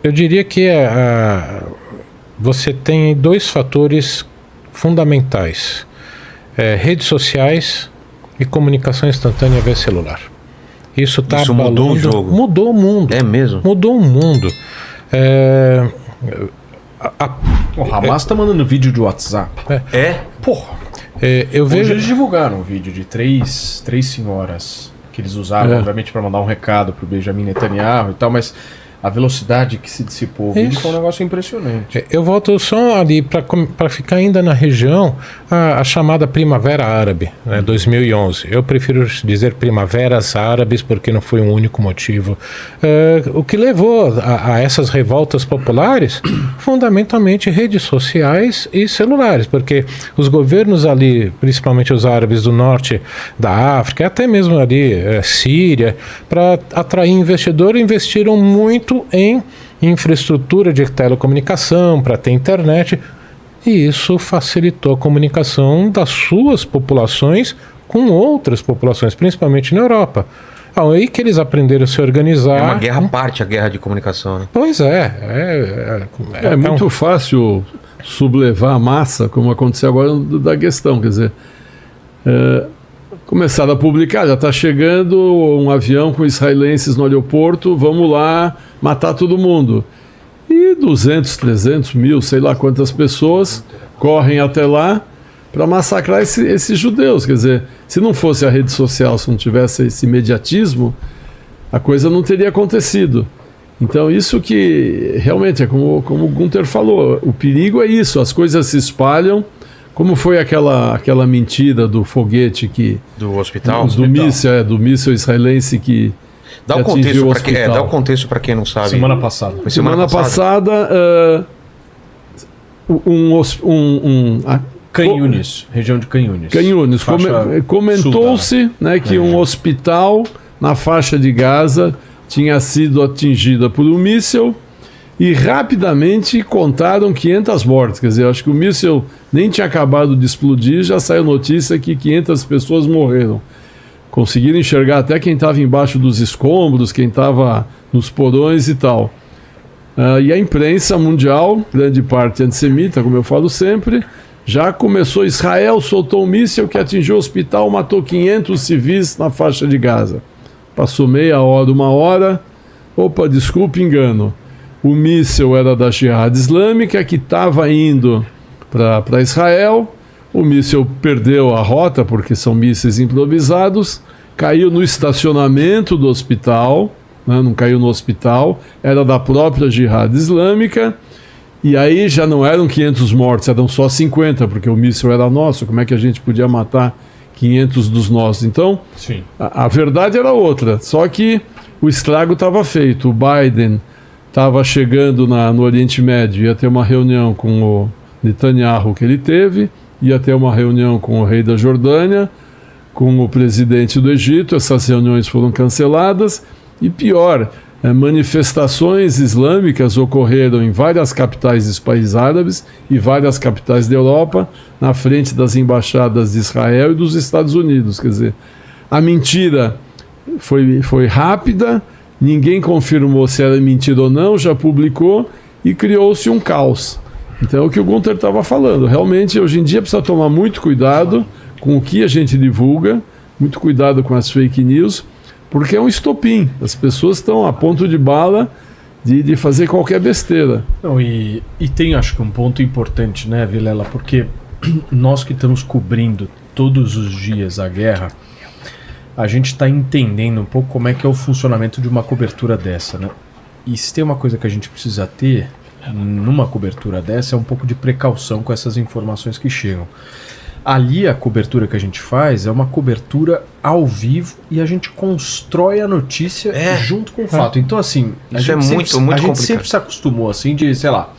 Eu diria que você tem dois fatores fundamentais: redes sociais e comunicação instantânea via celular. Isso mudou o jogo. Mudou o mundo. É mesmo? Mudou o mundo. O Hamas tá mandando vídeo de WhatsApp. Porra. Hoje eles divulgaram um vídeo de três senhoras que eles usaram, obviamente, para mandar um recado pro Benjamin Netanyahu e tal, mas a velocidade que se dissipou o vídeo foi um negócio impressionante. Eu volto só ali para ficar ainda na região, a chamada Primavera Árabe, 2011. Eu prefiro dizer Primaveras Árabes porque não foi um único motivo. O que levou a essas revoltas populares, fundamentalmente redes sociais e celulares, porque os governos ali, principalmente os árabes do norte da África, até mesmo ali Síria, para atrair investidor, investiram muito em infraestrutura de telecomunicação para ter internet, e isso facilitou a comunicação das suas populações com outras populações, principalmente na Europa. Aí que eles aprenderam a se organizar. É uma guerra à parte, a guerra de comunicação, né? Pois é. É muito fácil sublevar a massa, como aconteceu agora da questão, quer dizer, começaram a publicar, já está chegando um avião com israelenses no aeroporto, vamos lá matar todo mundo. E 200, 300 mil, sei lá quantas pessoas correm até lá para massacrar esses judeus. Quer dizer, se não fosse a rede social, se não tivesse esse imediatismo, a coisa não teria acontecido. Então isso que realmente é como o Gunther falou, o perigo é isso, as coisas se espalham. Como foi aquela mentira do foguete do hospital? Do míssil israelense que dá o contexto para quem, dá o contexto para quem não sabe. Semana passada. Semana passada Canhunes, região de Canhunes. Comentou-se, né, que um hospital na faixa de Gaza tinha sido atingida por um míssil. E rapidamente contaram 500 mortes. Quer dizer, acho que o míssil nem tinha acabado de explodir, já saiu notícia que 500 pessoas morreram. Conseguiram enxergar até quem estava embaixo dos escombros, quem estava nos porões e tal. E a imprensa mundial, grande parte antissemita, como eu falo sempre, já começou. Israel soltou um míssil que atingiu o hospital, matou 500 civis na faixa de Gaza. Passou meia hora, uma hora. Opa, desculpe, engano. O míssil era da Jihad Islâmica, que estava indo para Israel. O míssil perdeu a rota, porque são mísseis improvisados, caiu no estacionamento do hospital, né? Não caiu no hospital, era da própria Jihad Islâmica, e aí já não eram 500 mortos, eram só 50, porque o míssil era nosso. Como é que a gente podia matar 500 dos nossos? Então, a verdade era outra, só que o estrago estava feito. O Biden estava chegando no Oriente Médio, ia ter uma reunião com o Netanyahu que ele teve, ia ter uma reunião com o rei da Jordânia, com o presidente do Egito. Essas reuniões foram canceladas e pior, manifestações islâmicas ocorreram em várias capitais dos países árabes e várias capitais da Europa, na frente das embaixadas de Israel e dos Estados Unidos. Quer dizer, a mentira foi rápida. Ninguém confirmou se era mentira ou não, já publicou e criou-se um caos. Então é o que o Gunther estava falando. Realmente, hoje em dia, precisa tomar muito cuidado com o que a gente divulga, muito cuidado com as fake news, porque é um estopim. As pessoas estão a ponto de bala de fazer qualquer besteira. Não, e tem, acho que um ponto importante, né, Vilela? Porque nós que estamos cobrindo todos os dias a guerra, a gente está entendendo um pouco como é que é o funcionamento de uma cobertura dessa, né? E se tem uma coisa que a gente precisa ter numa cobertura dessa, é um pouco de precaução com essas informações que chegam. Ali a cobertura que a gente faz é uma cobertura ao vivo e a gente constrói a notícia junto com o fato. Então assim, a gente sempre se acostumou assim de, sei lá,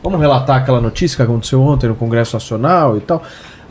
vamos relatar aquela notícia que aconteceu ontem no Congresso Nacional e tal.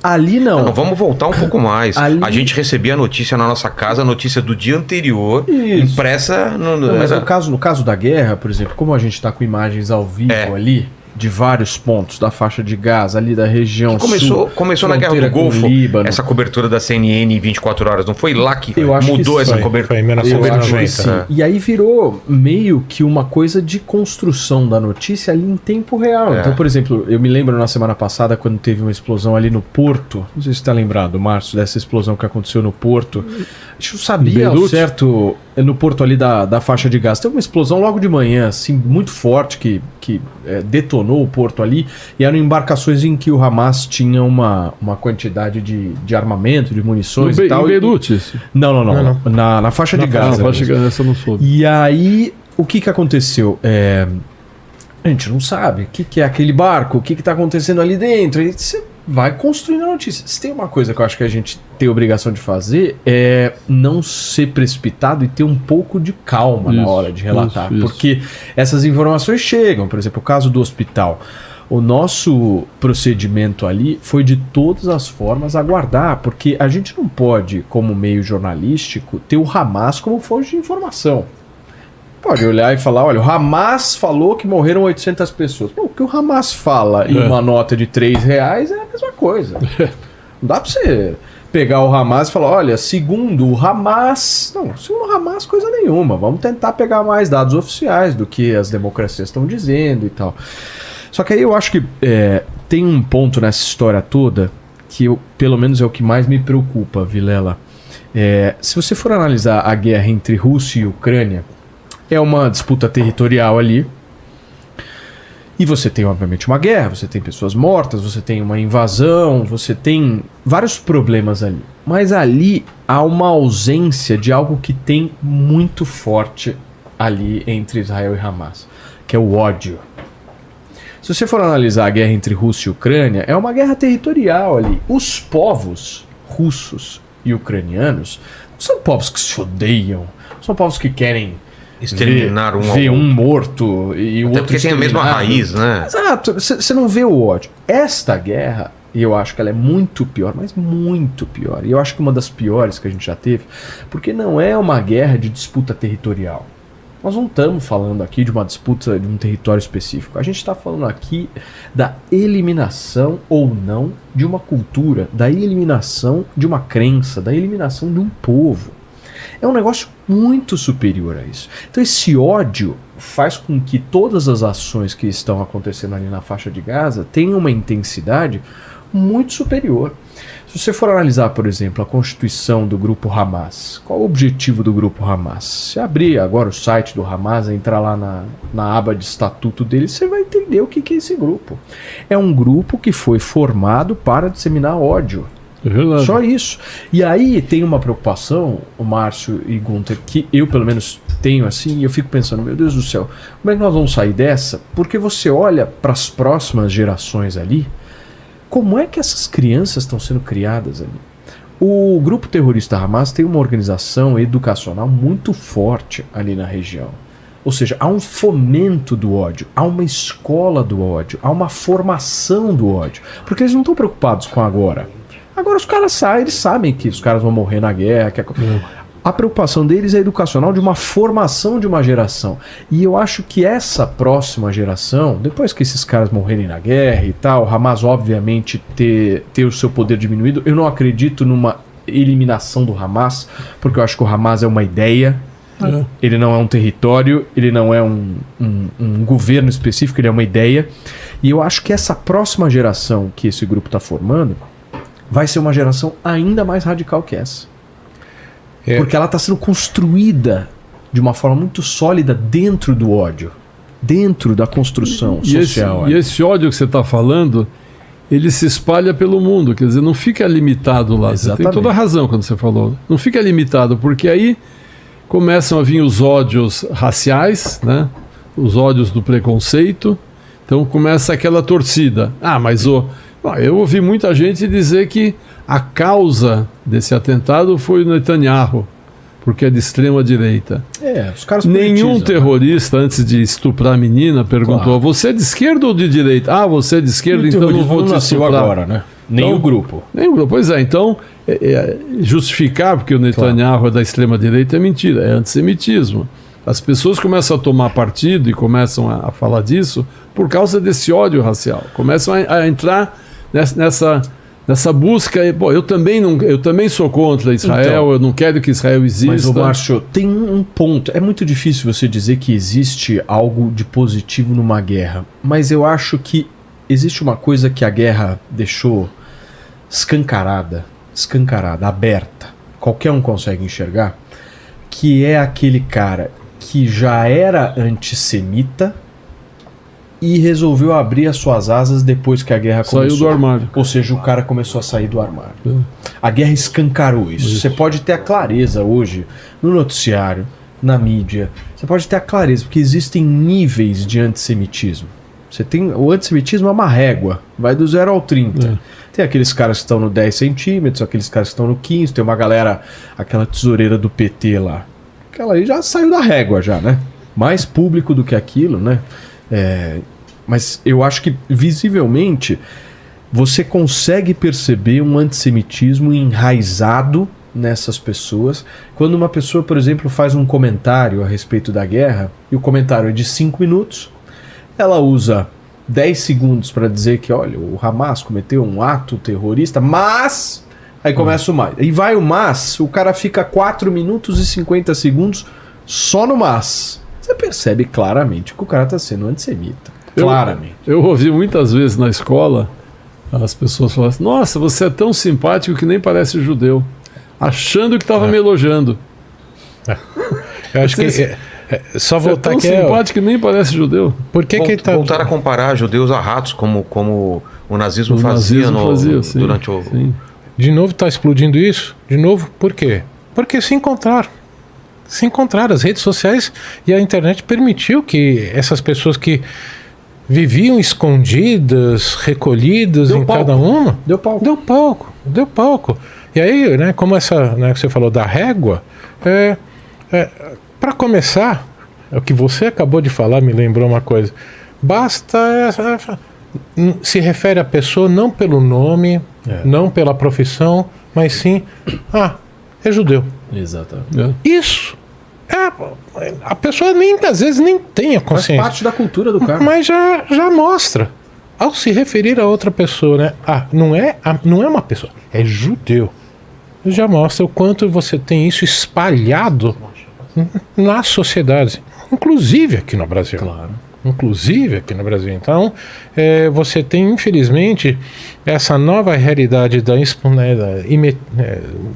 Ali não. Vamos voltar um pouco mais. A gente recebia a notícia na nossa casa, a notícia do dia anterior, impressa... Mas no caso da guerra, por exemplo, como a gente está com imagens ao vivo ali, de vários pontos da faixa de Gaza, ali da região Começou na Guerra do Golfo, essa cobertura da CNN em 24 horas. Não foi lá que mudou essa cobertura? Foi em 1990. E aí virou meio que uma coisa de construção da notícia ali em tempo real. Então, por exemplo, eu me lembro na semana passada quando teve uma explosão ali no Porto. Não sei se você está lembrado, Márcio, dessa explosão que aconteceu no Porto. A gente não sabia ao certo, no Porto ali da faixa de Gaza. Teve uma explosão logo de manhã, assim, muito forte, que detonou o porto ali, e eram embarcações em que o Hamas tinha uma quantidade de armamento, de munições e tal. Em Beirute, isso? Não. Na faixa de Gaza. Na faixa de Gaza, essa não soube. E aí, o que aconteceu? A gente não sabe o que é aquele barco, o que está acontecendo ali dentro. E você vai construindo a notícia. Se tem uma coisa que eu acho que a gente tem a obrigação de fazer, é não ser precipitado e ter um pouco de calma na hora de relatar. Porque essas informações chegam. Por exemplo, o caso do hospital. O nosso procedimento ali foi de todas as formas aguardar, porque a gente não pode, como meio jornalístico, ter o Hamas como fonte de informação. Pode olhar e falar, olha, o Hamas falou que morreram 800 pessoas. Pô, o que o Hamas fala em uma nota de R$3 é a mesma coisa. Não dá pra você pegar o Hamas e falar, olha, segundo o Hamas... Não, segundo o Hamas, coisa nenhuma. Vamos tentar pegar mais dados oficiais do que as democracias estão dizendo e tal. Só que aí eu acho que tem um ponto nessa história toda que pelo menos é o que mais me preocupa, Vilela. Se você for analisar a guerra entre Rússia e Ucrânia, é uma disputa territorial ali. E você tem, obviamente, uma guerra, você tem pessoas mortas, você tem uma invasão, você tem vários problemas ali. Mas ali há uma ausência de algo que tem muito forte ali entre Israel e Hamas, que é o ódio. Se você for analisar a guerra entre Rússia e Ucrânia, é uma guerra territorial ali. Os povos russos e ucranianos não são povos que se odeiam, são povos que querem exterminar ver um morto e o outro porque tem a mesma raiz, né? Exato, você não vê o ódio. Esta guerra, eu acho que ela é muito pior, mas muito pior. E eu acho que uma das piores que a gente já teve, porque não é uma guerra de disputa territorial. Nós não estamos falando aqui de uma disputa de um território específico. A gente está falando aqui da eliminação ou não de uma cultura, da eliminação de uma crença, da eliminação de um povo. É um negócio muito superior a isso. Então esse ódio faz com que todas as ações que estão acontecendo ali na faixa de Gaza tenham uma intensidade muito superior. Se você for analisar, por exemplo, a constituição do grupo Hamas, qual o objetivo do grupo Hamas? Se abrir agora o site do Hamas, entrar lá na aba de estatuto dele, você vai entender o que é esse grupo. É um grupo que foi formado para disseminar ódio. É só isso. E aí tem uma preocupação, o Márcio e Gunther, que eu pelo menos tenho assim, e eu fico pensando, meu Deus do céu, como é que nós vamos sair dessa? Porque você olha para as próximas gerações ali, como é que essas crianças estão sendo criadas ali? O grupo terrorista Hamas tem uma organização educacional muito forte ali na região. Ou seja, há um fomento do ódio, há uma escola do ódio, há uma formação do ódio. Porque eles não estão preocupados com agora. Agora os caras saem, eles sabem que os caras vão morrer na guerra. A preocupação deles é educacional, de uma formação de uma geração. E eu acho que essa próxima geração, depois que esses caras morrerem na guerra e tal, Hamas obviamente ter o seu poder diminuído, eu não acredito numa eliminação do Hamas, porque eu acho que o Hamas é uma ideia, ele não é um território, ele não é um governo específico, ele é uma ideia. E eu acho que essa próxima geração que esse grupo está formando vai ser uma geração ainda mais radical que essa. Porque ela está sendo construída de uma forma muito sólida dentro do ódio, dentro da construção social. E esse ódio que você está falando, ele se espalha pelo mundo, quer dizer, não fica limitado lá. Exatamente. Você tem toda a razão quando você falou. Não fica limitado, porque aí começam a vir os ódios raciais, né? Os ódios do preconceito. Então começa aquela torcida. Mas eu ouvi muita gente dizer que a causa desse atentado foi o Netanyahu, porque é de extrema direita. Os caras Nenhum terrorista, antes de estuprar a menina, perguntou: você é de esquerda ou de direita? Você é de esquerda, então não vou te estuprar. Agora, né? Nem o grupo. Nem o grupo, pois é. Então, justificar porque o Netanyahu é da extrema direita é mentira, é antissemitismo. As pessoas começam a tomar partido e começam a falar disso por causa desse ódio racial. Começam a entrar nessa busca. Pô, eu também sou contra Israel, então, eu não quero que Israel exista. Mas, Márcio, tem um ponto. É muito difícil você dizer que existe algo de positivo numa guerra. Mas eu acho que existe uma coisa que a guerra deixou escancarada, aberta. Qualquer um consegue enxergar. Que é aquele cara que já era antissemita e resolveu abrir as suas asas depois que a guerra começou. Saiu do armário. Ou seja, o cara começou a sair do armário. A guerra escancarou isso. Você pode ter a clareza hoje no noticiário, na mídia. Você pode ter a clareza, porque existem níveis de antissemitismo. O antissemitismo é uma régua, vai do 0 ao 30. Tem aqueles caras que estão no 10 centímetros, aqueles caras que estão no 15, tem uma galera, aquela tesoureira do PT lá. Aquela aí já saiu da régua já, né? Mais público do que aquilo, né? Mas eu acho que visivelmente você consegue perceber um antissemitismo enraizado nessas pessoas. Quando uma pessoa, por exemplo, faz um comentário a respeito da guerra, e o comentário é de 5 minutos, ela usa 10 segundos para dizer que, olha, o Hamas cometeu um ato terrorista, mas... Aí começa o mas. E vai o mas, o cara fica 4 minutos e 50 segundos só no mas. Você percebe claramente que o cara está sendo antissemita. Claramente. Eu ouvi muitas vezes na escola as pessoas falarem assim, nossa, você é tão simpático que nem parece judeu. Achando que estava me elogiando. Eu acho que... só voltar aqui. É tão simpático que nem parece judeu. Por que voltar a comparar judeus a ratos como o nazismo fazia durante o... Sim. De novo está explodindo isso? De novo, por quê? Porque se encontraram. As redes sociais e a internet permitiu que essas pessoas que viviam escondidas, recolhidas em cada uma... Deu palco. E aí, né, como essa, né, que você falou da régua, para começar, o que você acabou de falar me lembrou uma coisa. Basta... se refere à pessoa não pelo nome, não pela profissão, mas sim, é judeu. Exatamente. Isso. A pessoa às vezes nem tem a consciência. Faz parte da cultura do cara. Mas já mostra. Ao se referir a outra pessoa, né? Não é uma pessoa, é judeu. Já mostra o quanto você tem isso espalhado na sociedade, inclusive aqui no Brasil. Claro. Então, você tem, infelizmente, essa nova realidade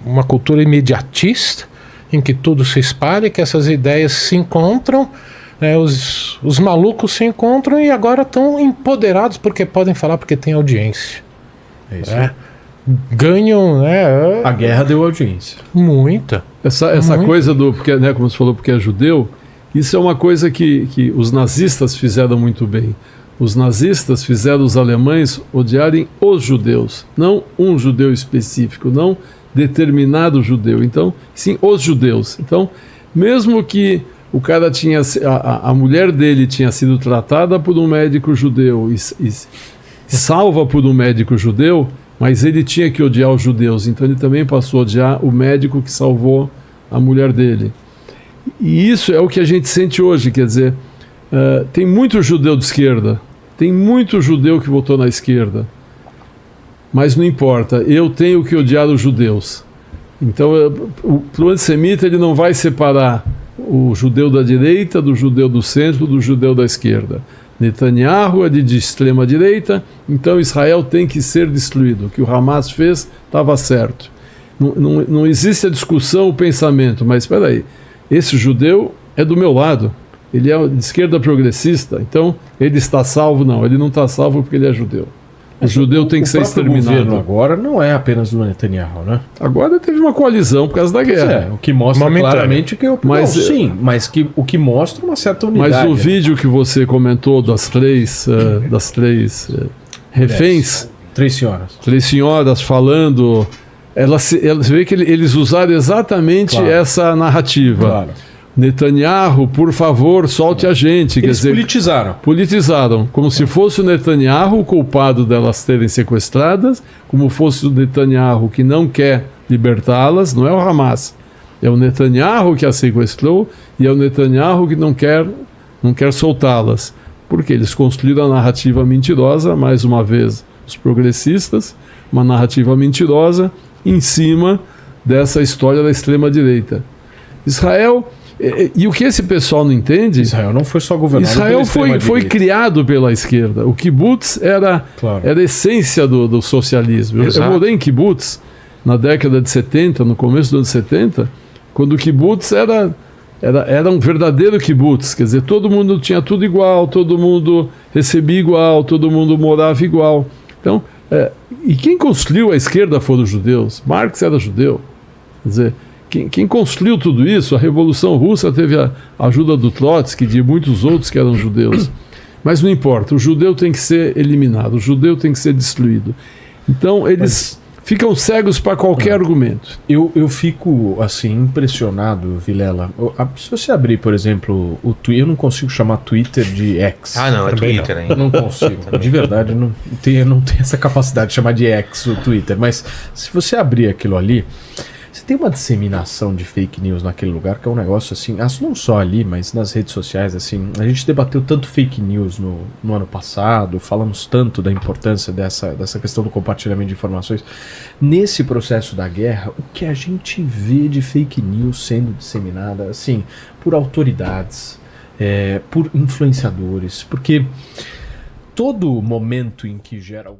uma cultura imediatista, em que tudo se espalha, que essas ideias se encontram, né, os malucos se encontram e agora estão empoderados porque podem falar, porque tem audiência. É isso. Ganham, né? A guerra deu audiência. Muita. Essa coisa do, porque, né, como você falou, porque é judeu, isso é uma coisa que os nazistas fizeram muito bem. Os nazistas fizeram os alemães odiarem os judeus, não um judeu específico, não determinado judeu. Então, sim, os judeus. Então, mesmo que o cara a mulher dele tinha sido tratada por um médico judeu e salva por um médico judeu, mas ele tinha que odiar os judeus. Então, ele também passou a odiar o médico que salvou a mulher dele. E isso é o que a gente sente hoje, quer dizer, tem muito judeu de esquerda, tem muito judeu que votou na esquerda, mas não importa, eu tenho que odiar os judeus. Então, para o antissemita, ele não vai separar o judeu da direita do judeu do centro do judeu da esquerda. Netanyahu é de extrema direita, então Israel tem que ser destruído. O que o Hamas fez estava certo. Não existe a discussão, o pensamento, mas espera aí, esse judeu é do meu lado, ele é de esquerda progressista, então ele está salvo? Não, ele não está salvo porque ele é judeu. O judeu tem que ser exterminado. O governo agora não é apenas do Netanyahu, né? Agora teve uma coalizão por causa da guerra. O que mostra claramente que o que mostra uma certa unidade. Mas o vídeo que você comentou das três reféns, três senhoras falando, você vê que eles usaram exatamente essa narrativa. Claro. Netanyahu, por favor, solte a gente. Eles politizaram, como se fosse o Netanyahu o culpado delas terem sequestradas, como fosse o Netanyahu que não quer libertá-las, não é o Hamas. É o Netanyahu que a sequestrou e é o Netanyahu que não quer soltá-las. Porque eles construíram a narrativa mentirosa, mais uma vez, os progressistas, uma narrativa mentirosa em cima dessa história da extrema-direita. Israel, e o que esse pessoal não entende... Israel não foi só governado Israel foi criado pela esquerda. O kibbutz era a essência do socialismo. Eu morei em kibbutz na década de 70, no começo dos anos 70, quando o kibbutz era um verdadeiro kibbutz, quer dizer, todo mundo tinha tudo igual, todo mundo recebia igual, todo mundo morava igual. Então, e quem construiu a esquerda foram os judeus. Marx era judeu. Quer dizer, quem construiu tudo isso, a Revolução Russa teve a ajuda do Trotsky e de muitos outros que eram judeus. Mas não importa, o judeu tem que ser eliminado, o judeu tem que ser destruído. Então, eles ficam cegos para qualquer argumento. Eu fico, assim, impressionado, Vilela. Se você abrir, por exemplo, o Twitter, eu não consigo chamar Twitter de X. Não, é Twitter ainda. Não consigo. De verdade, eu não tenho essa capacidade de chamar de X o Twitter. Mas se você abrir aquilo ali, você tem uma disseminação de fake news naquele lugar que é um negócio assim, não só ali, mas nas redes sociais, assim, a gente debateu tanto fake news no ano passado, falamos tanto da importância dessa questão do compartilhamento de informações. Nesse processo da guerra, o que a gente vê de fake news sendo disseminada, assim, por autoridades, por influenciadores, porque todo momento em que gera